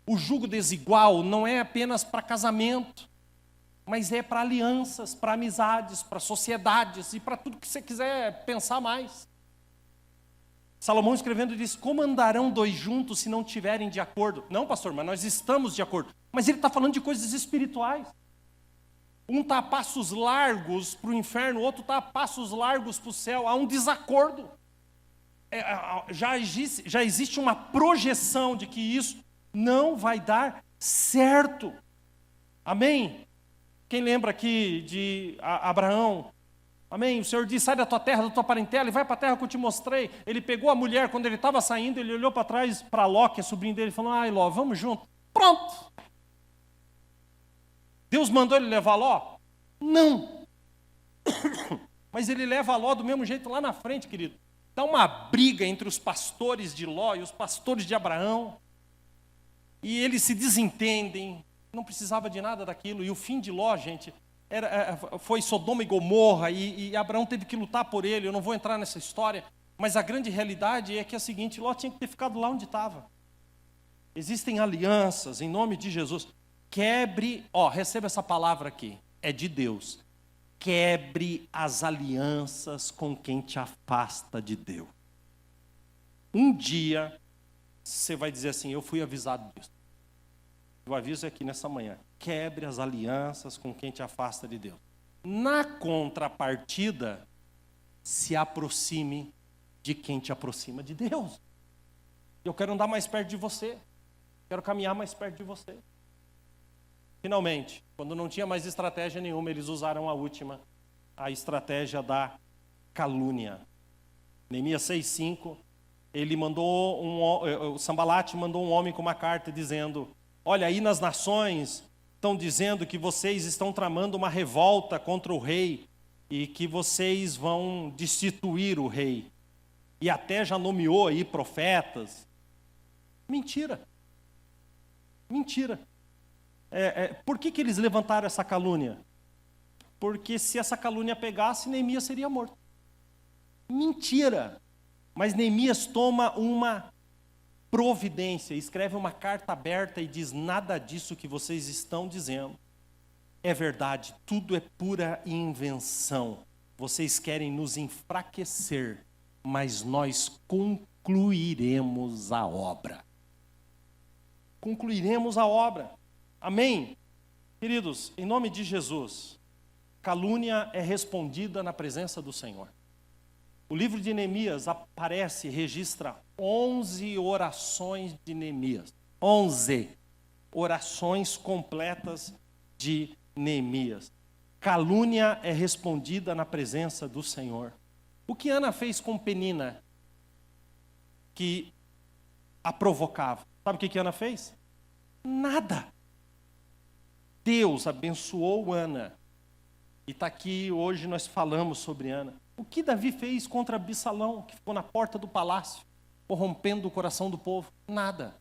O jugo desigual não é apenas para casamento, mas é para alianças, para amizades, para sociedades e para tudo que você quiser pensar mais. Salomão escrevendo diz: como andarão 2 juntos se não estiverem de acordo? Não, pastor, mas nós estamos de acordo. Mas ele está falando de coisas espirituais. Um está a passos largos para o inferno, o outro está a passos largos para o céu. Há um desacordo. Já existe uma projeção de que isso não vai dar certo. Amém? Quem lembra aqui de Abraão? Amém? O Senhor diz: sai da tua terra, da tua parentela e vai para a terra que eu te mostrei. Ele pegou a mulher, quando ele estava saindo, ele olhou para trás para Ló, que é sobrinho dele, e falou: ai Ló, vamos junto. Pronto. Deus mandou ele levar Ló? Não. Mas ele leva Ló do mesmo jeito lá na frente, querido. Dá uma briga entre os pastores de Ló e os pastores de Abraão. E eles se desentendem. Não precisava de nada daquilo. E o fim de Ló, gente, foi Sodoma e Gomorra. E Abraão teve que lutar por ele. Eu não vou entrar nessa história. Mas a grande realidade é que é a seguinte: Ló tinha que ter ficado lá onde estava. Existem alianças, em nome de Jesus. Quebre, receba essa palavra aqui, é de Deus. Quebre as alianças com quem te afasta de Deus. Um dia, você vai dizer assim, eu fui avisado disso. O aviso é aqui nessa manhã. Quebre as alianças com quem te afasta de Deus. Na contrapartida, se aproxime de quem te aproxima de Deus. Eu quero andar mais perto de você. Quero caminhar mais perto de você. Finalmente, quando não tinha mais estratégia nenhuma, eles usaram a última, a estratégia da calúnia. Neemias 6:5, o Sambalate mandou um homem com uma carta dizendo, olha, aí nas nações estão dizendo que vocês estão tramando uma revolta contra o rei e que vocês vão destituir o rei. E até já nomeou aí profetas. Mentira. Mentira. Por que eles levantaram essa calúnia? Porque se essa calúnia pegasse, Neemias seria morto. Mentira. Mas Neemias toma uma providência, escreve uma carta aberta e diz, nada disso que vocês estão dizendo é verdade, tudo é pura invenção. Vocês querem nos enfraquecer, mas nós concluiremos a obra. Concluiremos a obra. Amém? Queridos, em nome de Jesus, calúnia é respondida na presença do Senhor. O livro de Neemias aparece, registra 11 orações de Neemias. 11 orações completas de Neemias. Calúnia é respondida na presença do Senhor. O que Ana fez com Penina, que a provocava? Sabe o que Ana fez? Nada. Deus abençoou Ana. E está aqui, hoje nós falamos sobre Ana. O que Davi fez contra Absalão, que ficou na porta do palácio, corrompendo o coração do povo? Nada.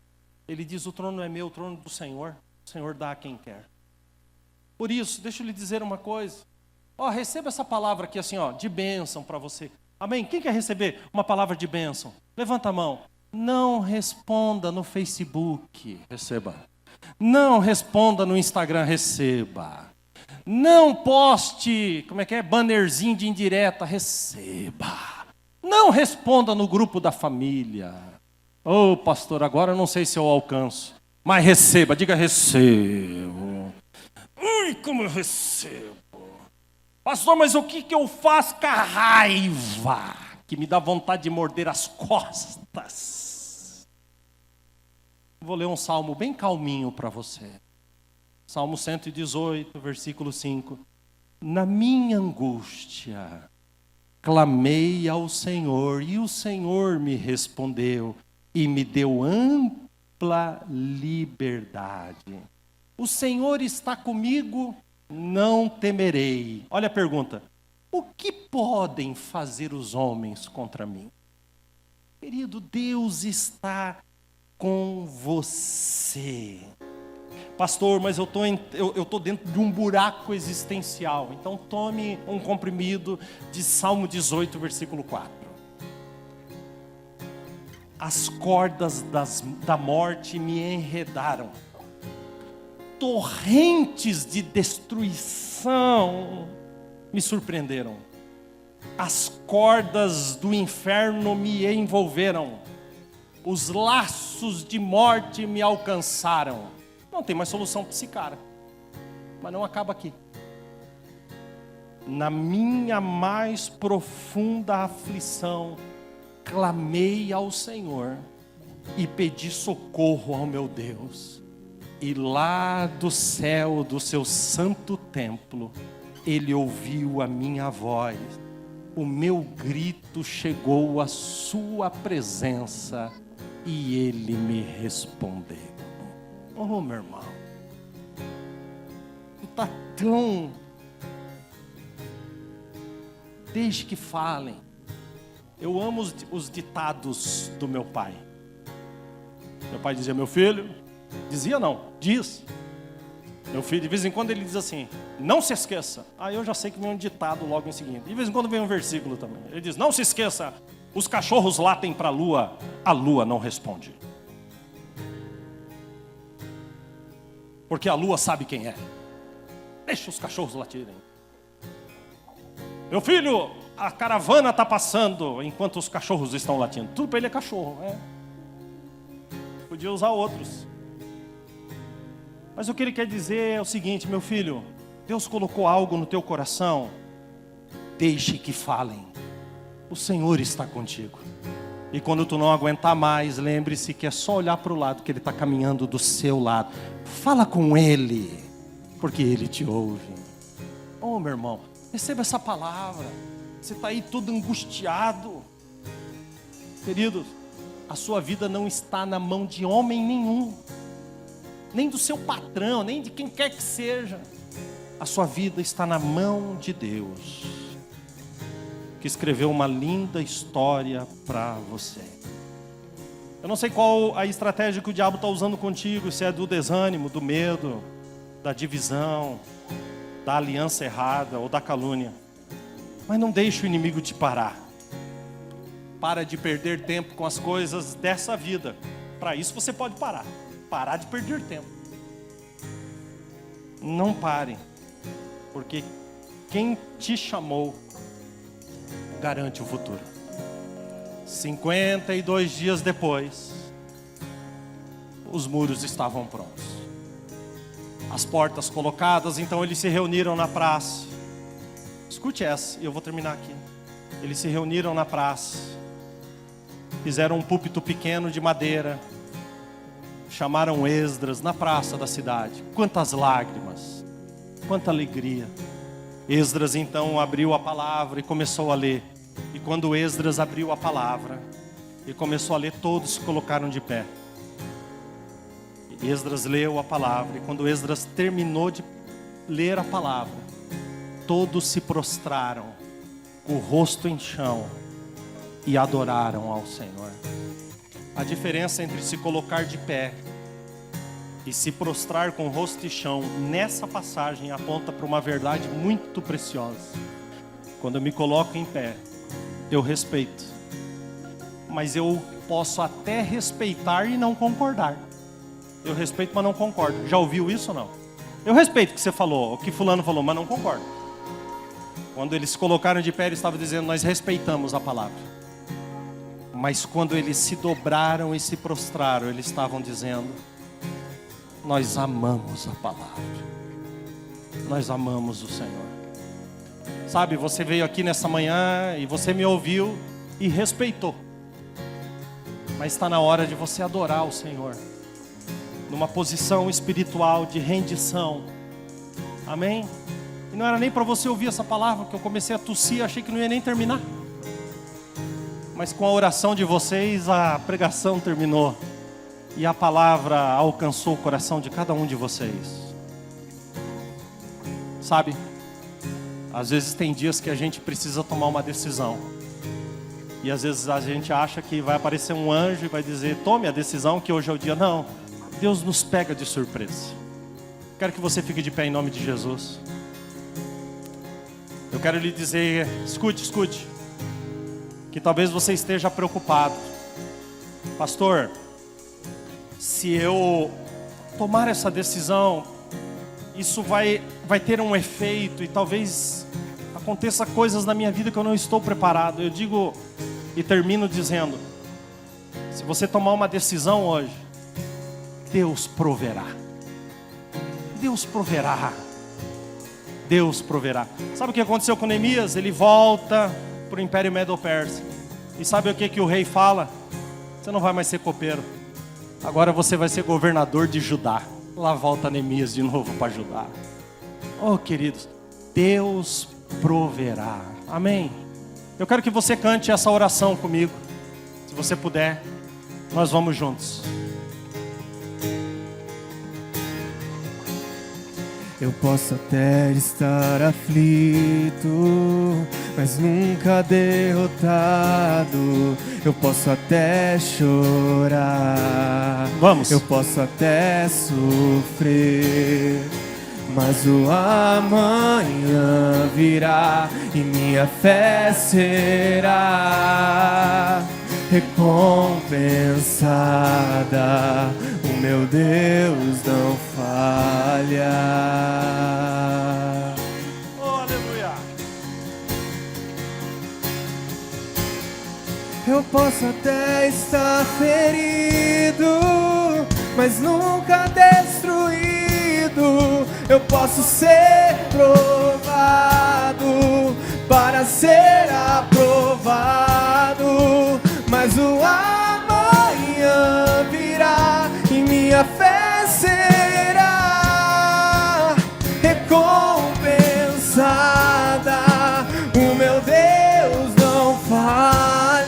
Ele diz, o trono é meu, o trono do Senhor. O Senhor dá a quem quer. Por isso, deixa eu lhe dizer uma coisa. Receba essa palavra aqui assim, de bênção para você. Amém? Quem quer receber uma palavra de bênção? Levanta a mão. Não responda no Facebook. Receba. Não responda no Instagram. Receba. Não poste, bannerzinho de indireta, receba. Não responda no grupo da família. Pastor, agora eu não sei se eu alcanço. Mas receba, diga recebo. Ui, como eu recebo. Pastor, mas o que eu faço com a raiva? Que me dá vontade de morder as costas. Vou ler um salmo bem calminho para você. Salmo 118, versículo 5. Na minha angústia, clamei ao Senhor, e o Senhor me respondeu, e me deu ampla liberdade. O Senhor está comigo, não temerei. Olha a pergunta. O que podem fazer os homens contra mim? Querido, Deus está com você. Pastor, mas eu estou dentro de um buraco existencial. Então tome um comprimido de Salmo 18, versículo 4. As cordas da morte me enredaram. Torrentes de destruição me surpreenderam. As cordas do inferno me envolveram. Os laços de morte me alcançaram. Não tem mais solução para esse cara. Mas não acaba aqui. Na minha mais profunda aflição, clamei ao Senhor e pedi socorro ao meu Deus. E lá do céu, do seu santo templo, Ele ouviu a minha voz. O meu grito chegou à sua presença e Ele me respondeu. Meu irmão, tu está tão... Deixe que falem. Eu amo os ditados do meu pai. Meu pai dizia, meu filho... Dizia não, diz. Meu filho, de vez em quando ele diz assim, não se esqueça. Eu já sei que vem um ditado logo em seguida. De vez em quando vem um versículo também. Ele diz, não se esqueça, os cachorros latem para a lua não responde. Porque a lua sabe quem é. Deixa os cachorros latirem. Meu filho, a caravana está passando enquanto os cachorros estão latindo. Tudo para ele é cachorro, né? Podia usar outros. Mas o que ele quer dizer é o seguinte, meu filho, Deus colocou algo no teu coração, deixe que falem. O Senhor está contigo. E quando tu não aguentar mais, lembre-se que é só olhar para o lado, que Ele está caminhando do seu lado. Fala com Ele, porque Ele te ouve. Oh, meu irmão, receba essa palavra. Você está aí todo angustiado. Queridos, a sua vida não está na mão de homem nenhum. Nem do seu patrão, nem de quem quer que seja. A sua vida está na mão de Deus, que escreveu uma linda história para você. Eu não sei qual a estratégia que o diabo está usando contigo, se é do desânimo, do medo, da divisão, da aliança errada ou da calúnia. Mas não deixe o inimigo te parar. Para de perder tempo com as coisas dessa vida. Para isso você pode parar. Parar de perder tempo. Não pare, porque quem te chamou garante o futuro. 52 dias depois, os muros estavam prontos. As portas colocadas, então eles se reuniram na praça. Escute essa, e eu vou terminar aqui. Eles se reuniram na praça. Fizeram um púlpito pequeno de madeira. Chamaram Esdras na praça da cidade. Quantas lágrimas, quanta alegria. Esdras então abriu a palavra e começou a ler. E quando Esdras abriu a palavra e começou a ler, todos se colocaram de pé. Esdras leu a palavra, e quando Esdras terminou de ler a palavra, todos se prostraram, com o rosto em chão, e adoraram ao Senhor. A diferença entre se colocar de pé e se prostrar com o rosto em chão, nessa passagem aponta para uma verdade muito preciosa. Quando eu me coloco em pé, eu respeito, mas eu posso até respeitar e não concordar. Eu respeito, mas não concordo. Já ouviu isso ou não? Eu respeito o que você falou, o que fulano falou, mas não concordo. Quando eles se colocaram de pé, ele estava dizendo, nós respeitamos a palavra. Mas quando eles se dobraram e se prostraram, eles estavam dizendo, nós amamos a palavra. Nós amamos o Senhor. Sabe, você veio aqui nessa manhã e você me ouviu e respeitou. Mas está na hora de você adorar o Senhor, numa posição espiritual de rendição. Amém? E não era nem para você ouvir essa palavra, que eu comecei a tossir, achei que não ia nem terminar. Mas com a oração de vocês, a pregação terminou. E a palavra alcançou o coração de cada um de vocês. Sabe, às vezes tem dias que a gente precisa tomar uma decisão. E às vezes a gente acha que vai aparecer um anjo e vai dizer, tome a decisão que hoje é o dia. Não, Deus nos pega de surpresa. Quero que você fique de pé em nome de Jesus. Eu quero lhe dizer, escute. Que talvez você esteja preocupado. Pastor, se eu tomar essa decisão, isso vai ter um efeito e talvez aconteça coisas na minha vida que eu não estou preparado. Eu digo e termino dizendo, se você tomar uma decisão hoje, Deus proverá. Deus proverá. Deus proverá. Sabe o que aconteceu com Neemias? Ele volta para o Império Medo-Persa. E sabe o que o rei fala? Você não vai mais ser copeiro. Agora você vai ser governador de Judá. Lá volta Neemias de novo para Judá. Oh, queridos, Deus proverá. Amém? Eu quero que você cante essa oração comigo. Se você puder, nós vamos juntos. Eu posso até estar aflito, mas nunca derrotado. Eu posso até chorar, Vamos. eu posso até sofrer, mas o amanhã virá e minha fé será recompensada. O meu Deus não falha. Oh, aleluia. Eu posso até estar ferido, mas nunca destruído. Eu posso ser provado para ser aprovado, mas o amanhã virá e minha fé será recompensada. O meu Deus não falha.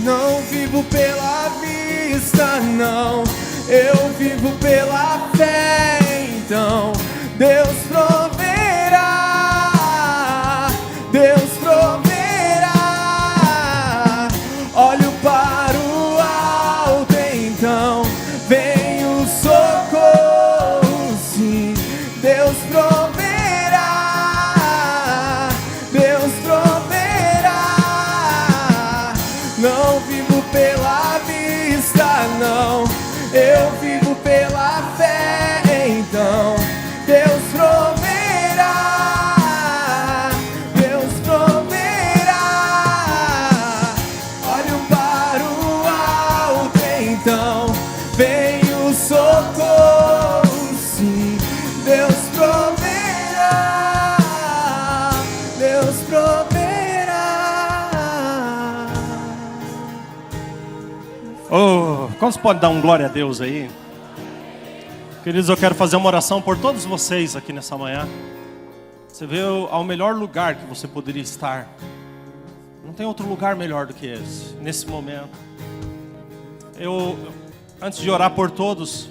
Não vivo pela vista, não, eu vivo pela fé. Então Deus proverá, Deus proverá. Olho para o alto, então vem o socorro, sim. Deus proverá, Deus proverá. Não vivo pela vista, não, eu vivo pela fé. Então Deus proverá, Deus proverá. Olho para o alto, então vem o socorro, sim. Deus proverá, Deus proverá. Oh, quantos podem dar um glória a Deus aí? Queridos, eu quero fazer uma oração por todos vocês aqui nessa manhã. Você veio ao melhor lugar que você poderia estar. Não tem outro lugar melhor do que esse, nesse momento. Antes de orar por todos,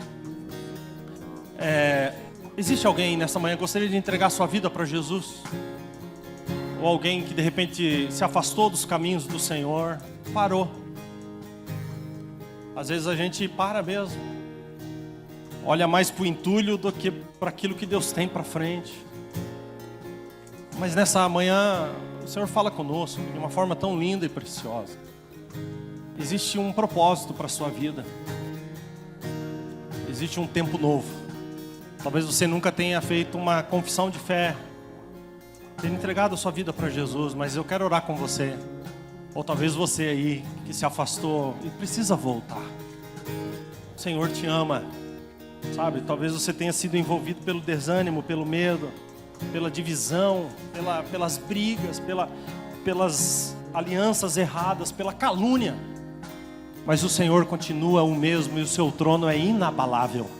existe alguém nessa manhã que gostaria de entregar sua vida para Jesus? Ou alguém que de repente se afastou dos caminhos do Senhor, parou? Às vezes a gente para mesmo. Olha mais para o entulho do que para aquilo que Deus tem para frente. Mas nessa manhã, o Senhor fala conosco de uma forma tão linda e preciosa. Existe um propósito para a sua vida. Existe um tempo novo. Talvez você nunca tenha feito uma confissão de fé, tenha entregado a sua vida para Jesus, mas eu quero orar com você. Ou talvez você aí que se afastou e precisa voltar. O Senhor te ama. Sabe, talvez você tenha sido envolvido pelo desânimo, pelo medo, pela divisão, pelas brigas, pelas alianças erradas, pela calúnia. Mas o Senhor continua o mesmo e o seu trono é inabalável.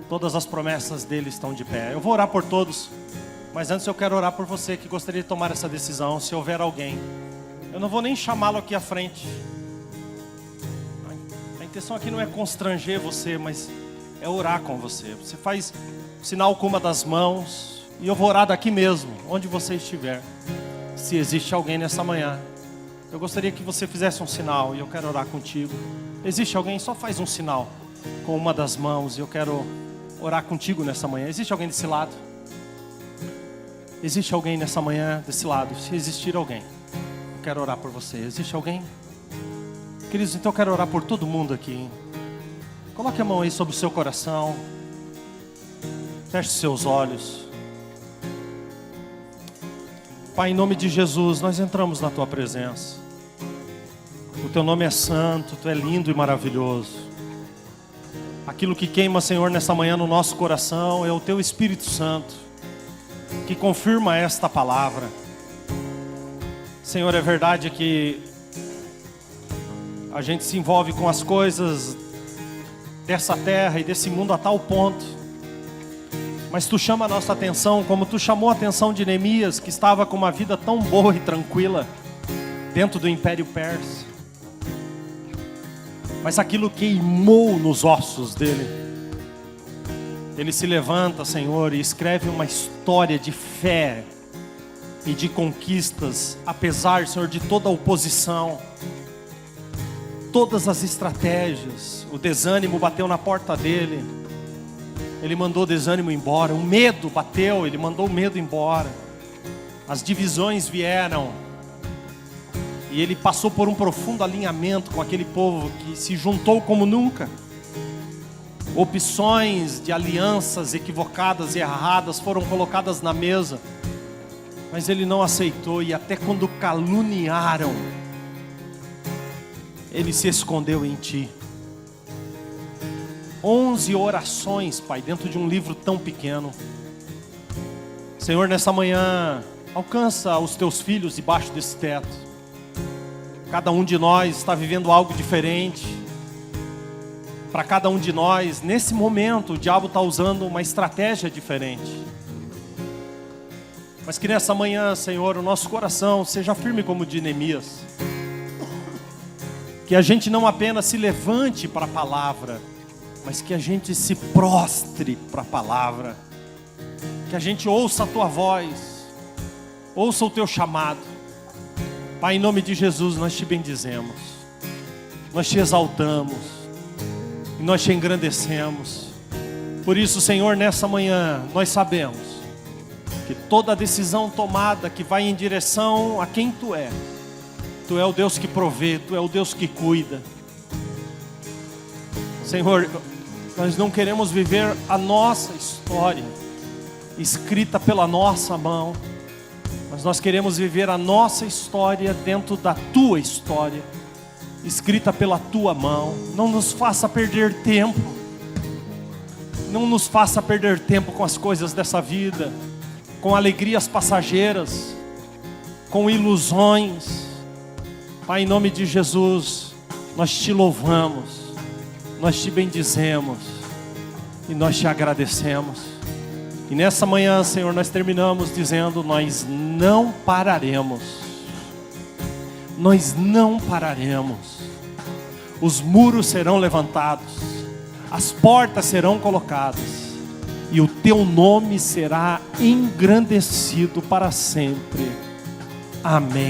Todas as promessas dele estão de pé. Eu vou orar por todos, mas antes eu quero orar por você que gostaria de tomar essa decisão. Se houver alguém, eu não vou nem chamá-lo aqui à frente. A intenção aqui não é constranger você, mas é orar com você. Você faz sinal com uma das mãos e eu vou orar daqui mesmo, onde você estiver. Se existe alguém nessa manhã, eu gostaria que você fizesse um sinal e eu quero orar contigo. Existe alguém? Só faz um sinal com uma das mãos e eu quero orar contigo nessa manhã. Existe alguém desse lado? Existe alguém nessa manhã desse lado? Se existir alguém, eu quero orar por você. Existe alguém? Queridos, então eu quero orar por todo mundo aqui. Coloque a mão aí sobre o seu coração. Feche seus olhos. Pai, em nome de Jesus, nós entramos na Tua presença. O Teu nome é santo, Tu é lindo e maravilhoso. Aquilo que queima, Senhor, nessa manhã no nosso coração é o Teu Espírito Santo, que confirma esta palavra. Senhor, é verdade que a gente se envolve com as coisas dessa terra e desse mundo a tal ponto, mas Tu chama a nossa atenção, como Tu chamou a atenção de Neemias, que estava com uma vida tão boa e tranquila dentro do Império Persa, mas aquilo queimou nos ossos dele. Ele se levanta, Senhor, e escreve uma história de fé e de conquistas, apesar, Senhor, de toda a oposição, todas as estratégias. O desânimo bateu na porta dele, ele mandou o desânimo embora. O medo bateu, ele mandou o medo embora. As divisões vieram e ele passou por um profundo alinhamento com aquele povo que se juntou como nunca. Opções de alianças equivocadas e erradas foram colocadas na mesa, mas ele não aceitou, e até quando caluniaram, ele se escondeu em ti. 11 orações, Pai, dentro de um livro tão pequeno. Senhor, nessa manhã, alcança os teus filhos debaixo desse teto. Cada um de nós está vivendo algo diferente. Para cada um de nós, nesse momento, o diabo está usando uma estratégia diferente. Mas que nessa manhã, Senhor, o nosso coração seja firme como o de Neemias. Que a gente não apenas se levante para a palavra, mas que a gente se prostre para a palavra. Que a gente ouça a tua voz, ouça o teu chamado. Pai, em nome de Jesus, nós te bendizemos, nós te exaltamos e nós te engrandecemos. Por isso, Senhor, nessa manhã, nós sabemos que toda decisão tomada que vai em direção a quem Tu é o Deus que provê, Tu é o Deus que cuida. Senhor, nós não queremos viver a nossa história escrita pela nossa mão, mas nós queremos viver a nossa história dentro da Tua história, escrita pela Tua mão. Não nos faça perder tempo, não nos faça perder tempo com as coisas dessa vida, com alegrias passageiras, com ilusões. Pai, em nome de Jesus, nós te louvamos, nós te bendizemos e nós te agradecemos. E nessa manhã, Senhor, nós terminamos dizendo: nós não pararemos. Nós não pararemos. Os muros serão levantados, as portas serão colocadas, e o teu nome será engrandecido para sempre. Amém.